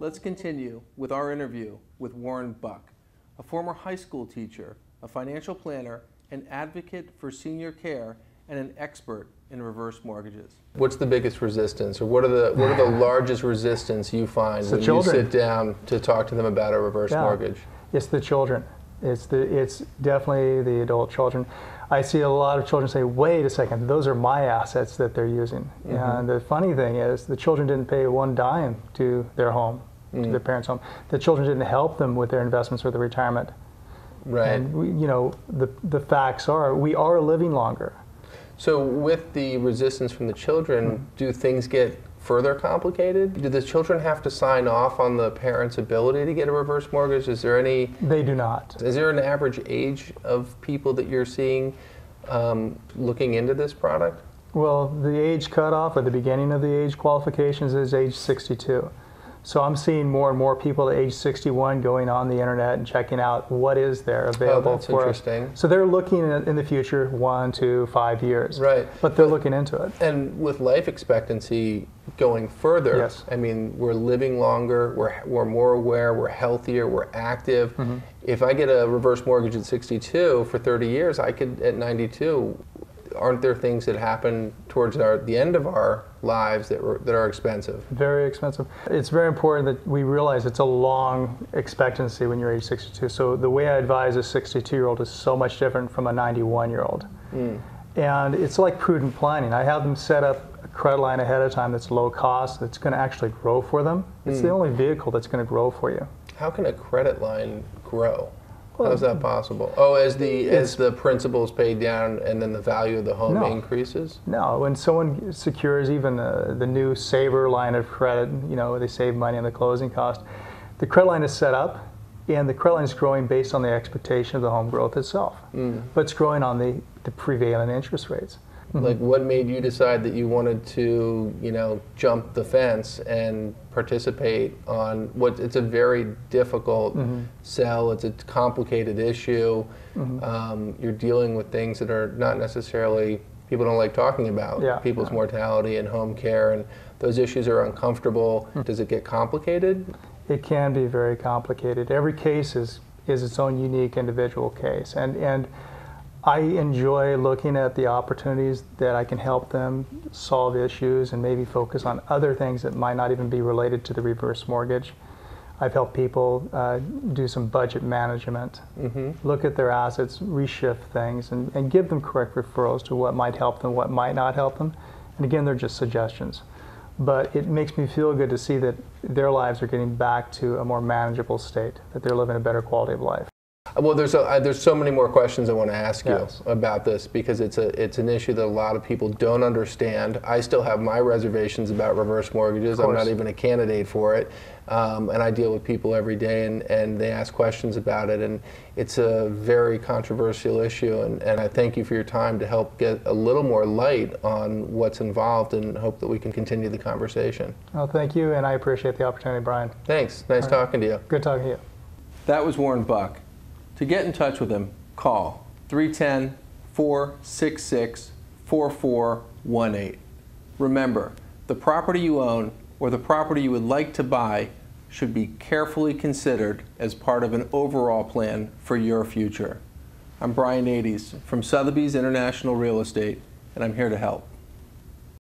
Let's continue with our interview with Warren Buck, a former high school teacher, a financial planner, an advocate for senior care, and an expert in reverse mortgages. What's the biggest resistance, or what are the largest resistance you find when you sit down to talk to them about a reverse mortgage? It's the children. It's definitely the adult children. I see a lot of children say, wait a second, those are my assets that they're using. Mm-hmm. And the funny thing is, the children didn't pay one dime to their home, to their parents' home. The children didn't help them with their investments or their retirement. Right. And the facts are, we are living longer. So with the resistance from the children, do things get further complicated? Do the children have to sign off on the parents' ability to get a reverse mortgage? Is there any? They do not. Is there an average age of people that you're seeing looking into this product? Well, the age cutoff, or the beginning of the age qualifications, is age 62. So I'm seeing more and more people at age 61 going on the internet and checking out what is there available for us. Interesting. So they're looking at, in the future, 1 to 5 years. Right. But they're looking into it. And with life expectancy going further, yes. I mean, we're living longer, we're more aware, we're healthier, we're active. Mm-hmm. If I get a reverse mortgage at 62 for 30 years, I could, at 92, aren't there things that happen towards the end of our lives that are expensive? Very expensive. It's very important that we realize it's a long expectancy when you're age 62. So the way I advise a 62-year-old is so much different from a 91-year-old. And it's like prudent planning. I have them set up a credit line ahead of time that's low cost, that's going to actually grow for them. It's the only vehicle that's going to grow for you. How can a credit line grow? How is that possible? Oh, as the principal is paid down and then the value of the home increases? No, when someone secures even the new Saver line of credit, they save money on the closing cost. The credit line is set up, and the credit line is growing based on the expectation of the home growth itself. But it's growing on the prevailing interest rates. Like, what made you decide that you wanted to, jump the fence and participate on it's a very difficult sell, it's a complicated issue. You're dealing with things that are not necessarily, people don't like talking about, people's mortality and home care, and those issues are uncomfortable. Does it get complicated? It can be very complicated. Every case is its own unique individual case. And I enjoy looking at the opportunities that I can help them solve issues and maybe focus on other things that might not even be related to the reverse mortgage. I've helped people do some budget management, look at their assets, reshift things, and give them correct referrals to what might help them, what might not help them. And again, they're just suggestions. But it makes me feel good to see that their lives are getting back to a more manageable state, that they're living a better quality of life. Well, there's so many more questions I want to ask you about this, because it's an issue that a lot of people don't understand. I still have my reservations about reverse mortgages. I'm not even a candidate for it, and I deal with people every day, and they ask questions about it, and it's a very controversial issue. And I thank you for your time to help get a little more light on what's involved, and hope that we can continue the conversation. Well, thank you, and I appreciate the opportunity, Brian. Thanks. Nice talking to you. Good talking to you. That was Warren Buck. To get in touch with him, call 310-466-4418. Remember, the property you own or the property you would like to buy should be carefully considered as part of an overall plan for your future. I'm Brian Ades from Sotheby's International Real Estate, and I'm here to help.